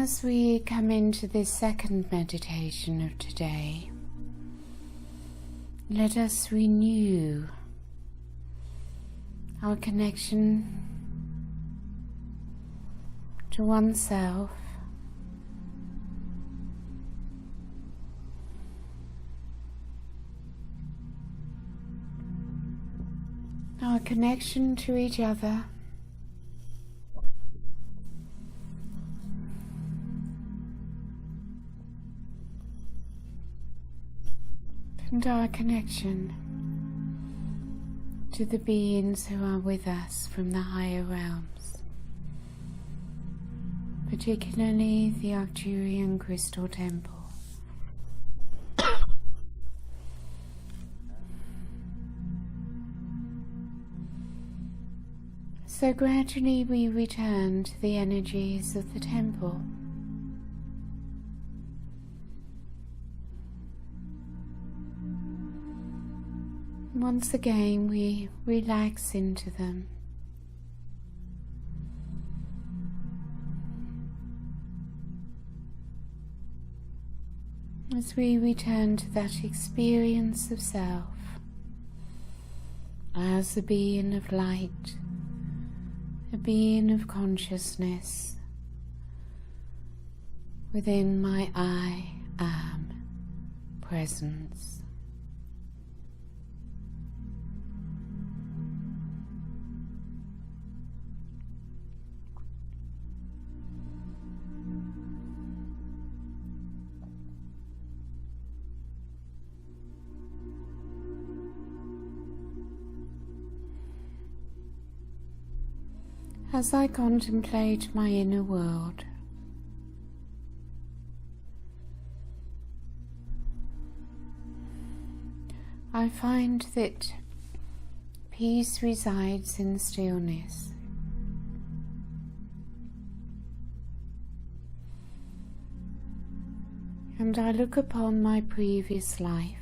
As we come into this second meditation of today, let us renew our connection to oneself, our connection to each other, and our connection to the beings who are with us from the higher realms, particularly the Arcturian Crystal Temple. So gradually we return to the energies of the temple. Once again we relax into them. As we return to that experience of self as a being of light, a being of consciousness within my I am presence. As I contemplate my inner world, I find that peace resides in stillness. And I look upon my previous life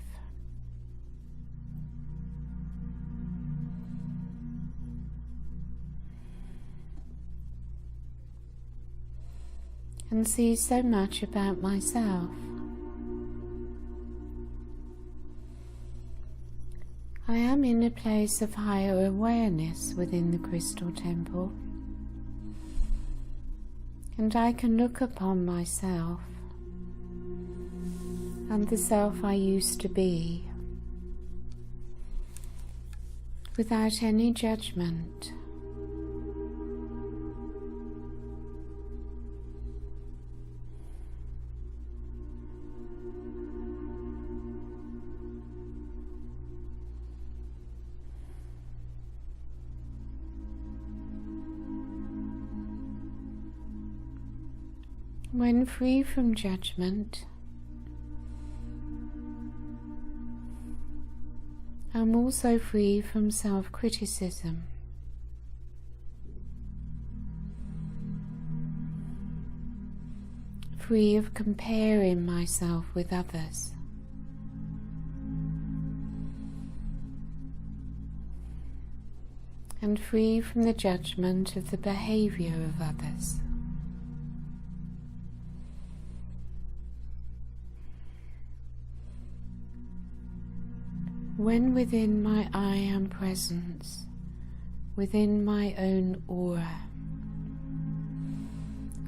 and see so much about myself. I am in a place of higher awareness within the Crystal Temple, and I can look upon myself and the self I used to be without any judgment. When free from judgment, I'm also free from self-criticism. Free of comparing myself with others. And free from the judgment of the behavior of others. When within my I am presence, within my own aura,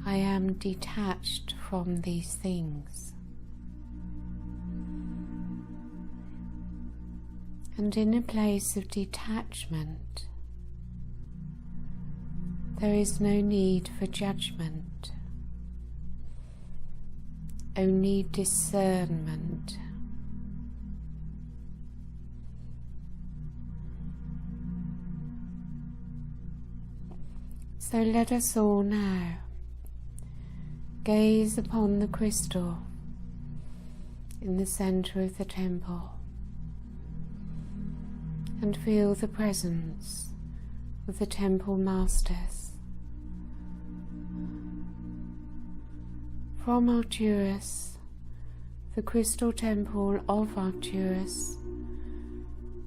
I am detached from these things. And in a place of detachment, there is no need for judgment, only discernment. So let us all now gaze upon the crystal in the center of the temple and feel the presence of the temple masters. From Arcturus, the crystal temple of Arcturus,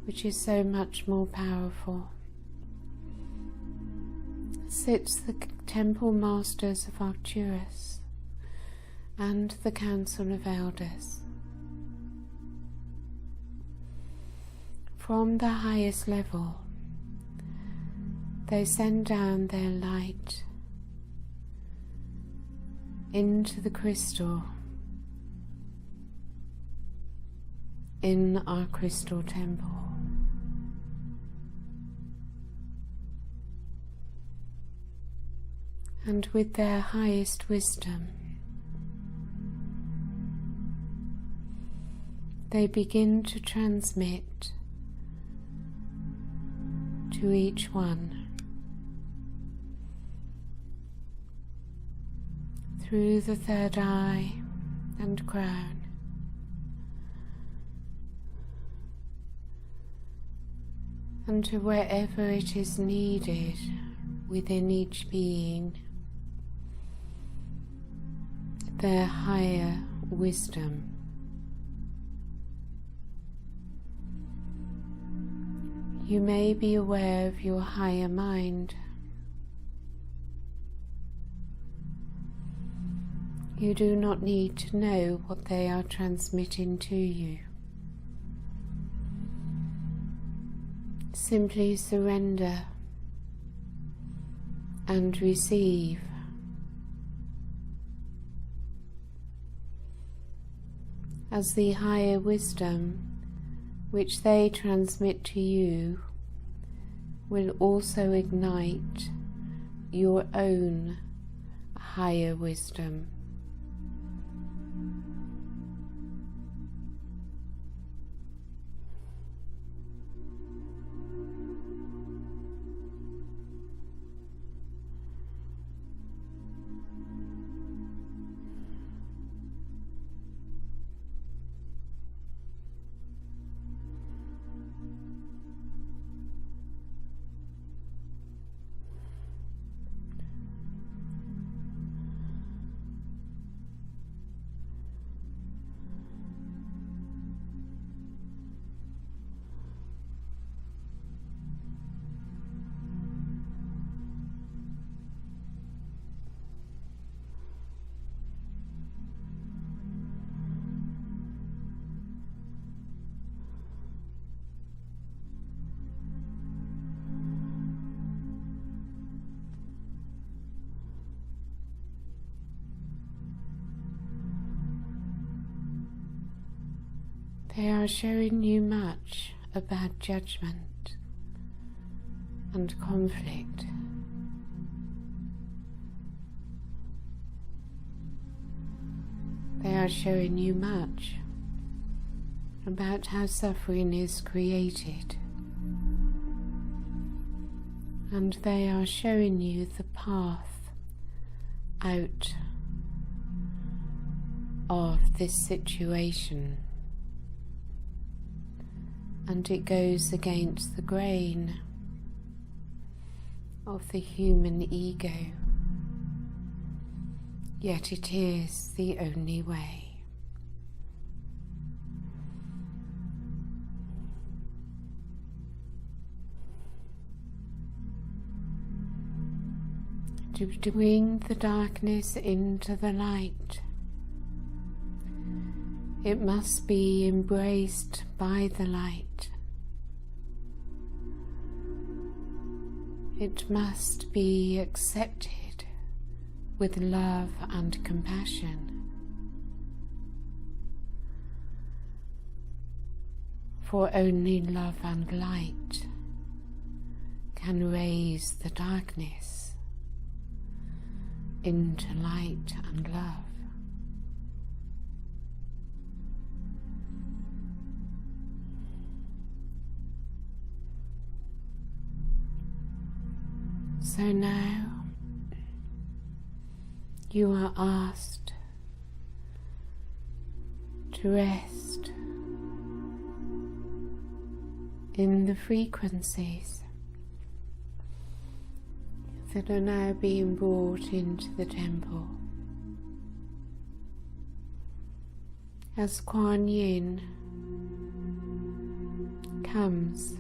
which is so much more powerful, sits the temple masters of Arcturus, and the Council of Elders. From the highest level, they send down their light into the crystal in our crystal temple. And with their highest wisdom, they begin to transmit to each one through the third eye and crown, and to wherever it is needed within each being, their higher wisdom. You may be aware of your higher mind. You do not need to know what they are transmitting to you. Simply surrender and receive. As the higher wisdom which they transmit to you will also ignite your own higher wisdom. They are showing you much about judgment and conflict. They are showing you much about how suffering is created. And they are showing you the path out of this situation. And it goes against the grain of the human ego, yet it is the only way. To bring the darkness into the light, it must be embraced by the light. It must be accepted with love and compassion. For only love and light can raise the darkness into light and love. So now you are asked to rest in the frequencies that are now being brought into the temple. As Kuan Yin comes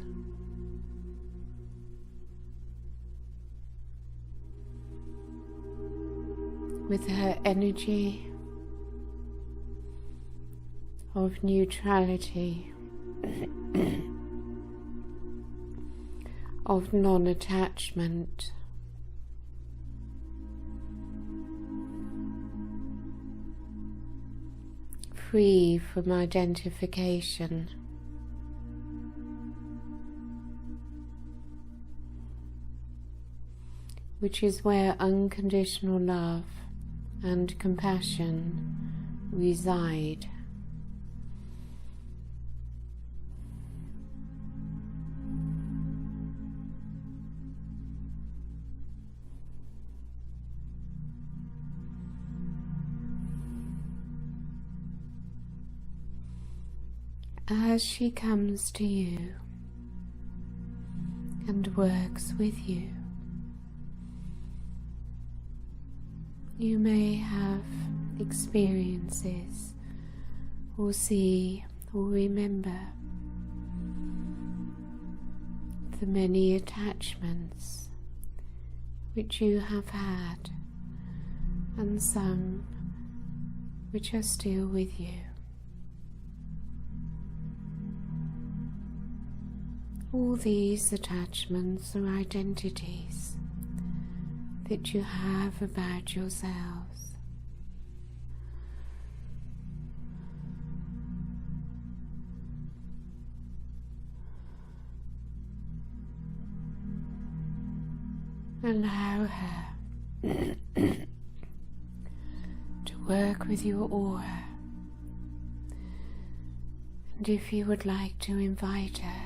with her energy of neutrality, of non-attachment. Free from identification. Which is where unconditional love and compassion reside. As she comes to you and works with you, you may have experiences or see or remember the many attachments which you have had and some which are still with you. All these attachments are identities that you have about yourselves. Allow her to work with your aura, and if you would like to invite her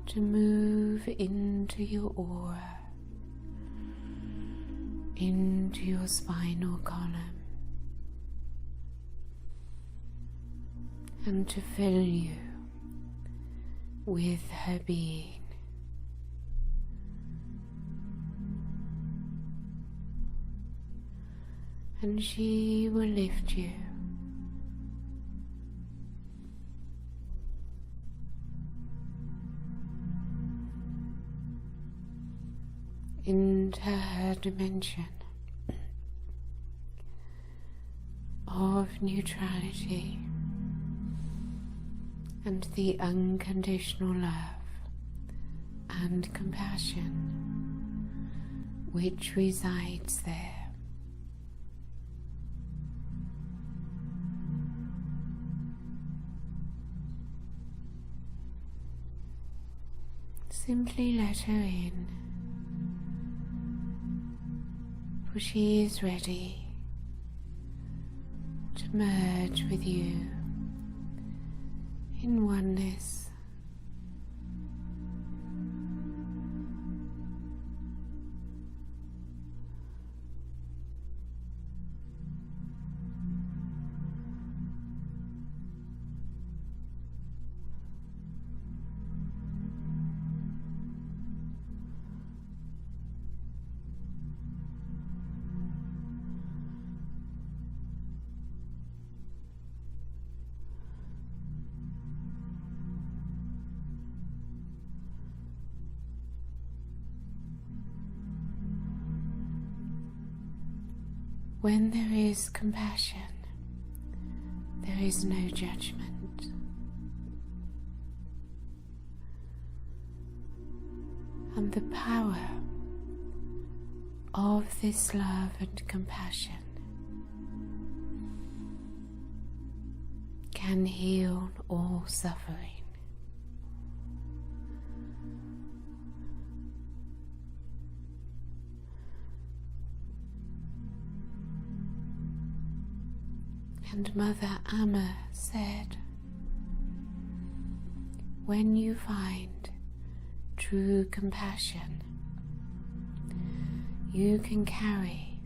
to move into your aura, into your spinal column, and to fill you with her being. And she will lift you into her dimension of neutrality and the unconditional love and compassion which resides there. Simply let her in, for she is ready to merge with you in oneness. When there is compassion, there is no judgment. And the power of this love and compassion can heal all suffering. And Mother Amma said, when you find true compassion, you can carry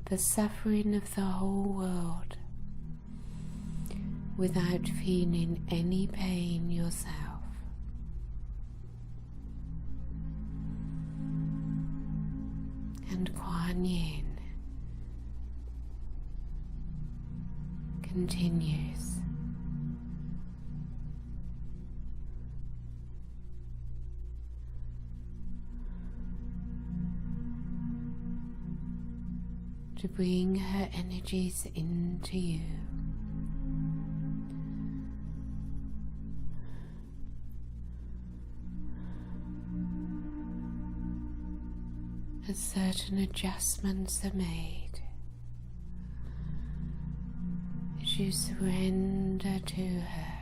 the suffering of the whole world without feeling any pain yourself. And Kuan Yin continues. To bring her energies into you as certain adjustments are made, as you surrender to her,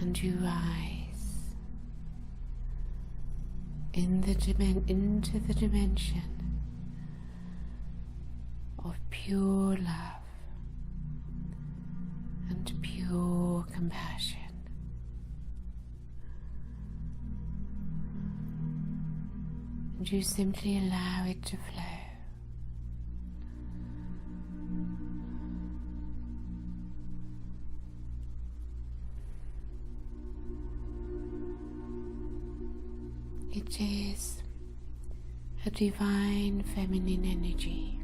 and you rise into the dimension of pure love and pure compassion. And you simply allow it to flow. It is a divine feminine energy.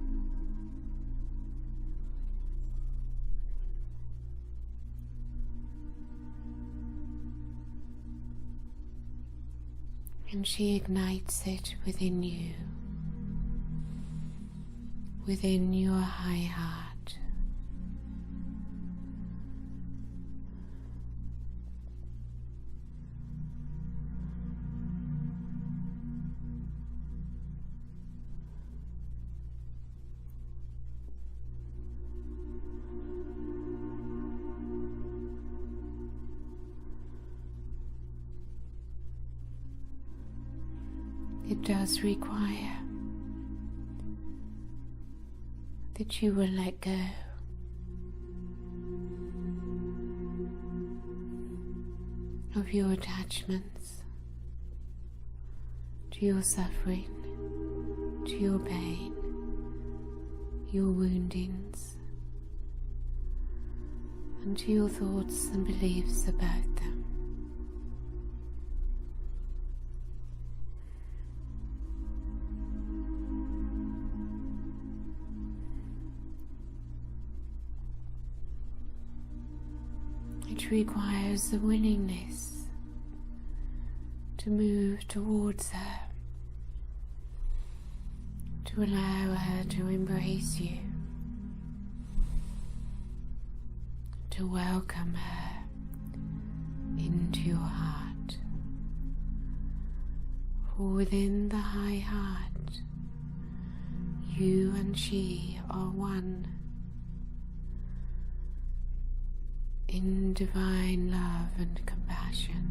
And she ignites it within you, within your high heart. It does require that you will let go of your attachments to your suffering, to your pain, your woundings, and to your thoughts and beliefs about them. It requires the willingness to move towards her, to allow her to embrace you, to welcome her into your heart. For within the high heart, you and she are one in divine love and compassion.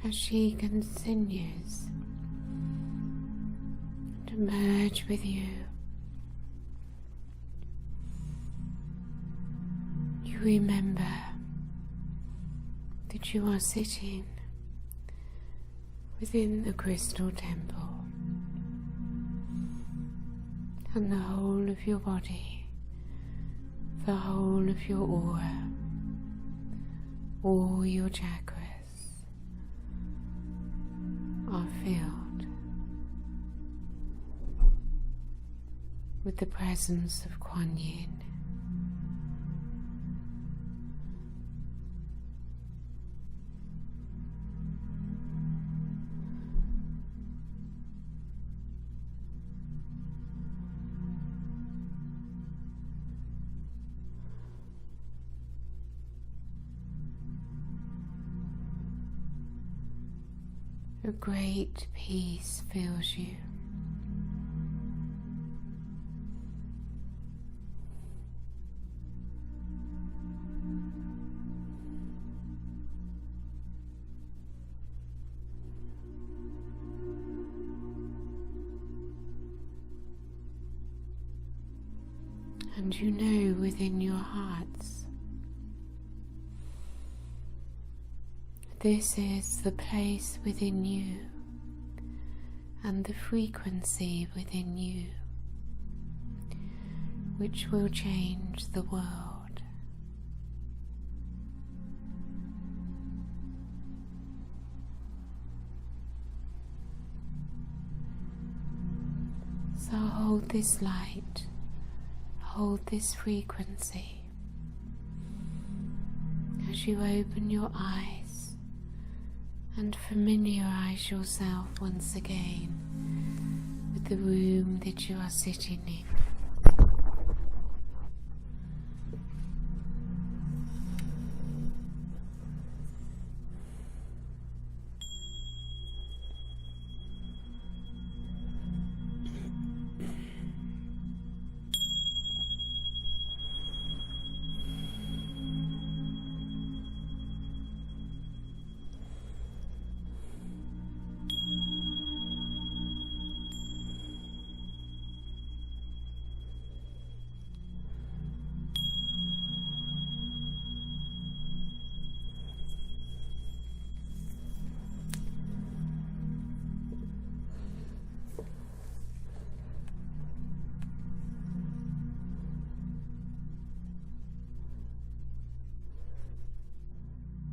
As she continues to merge with you, you remember that you are sitting within the crystal temple, and the whole of your body, the whole of your aura, all your chakras are filled with the presence of Kuan Yin. A great peace fills you. And you know within your hearts, this is the place within you and the frequency within you which will change the world. So hold this light, hold this frequency as you open your eyes and familiarize yourself once again with the room that you are sitting in.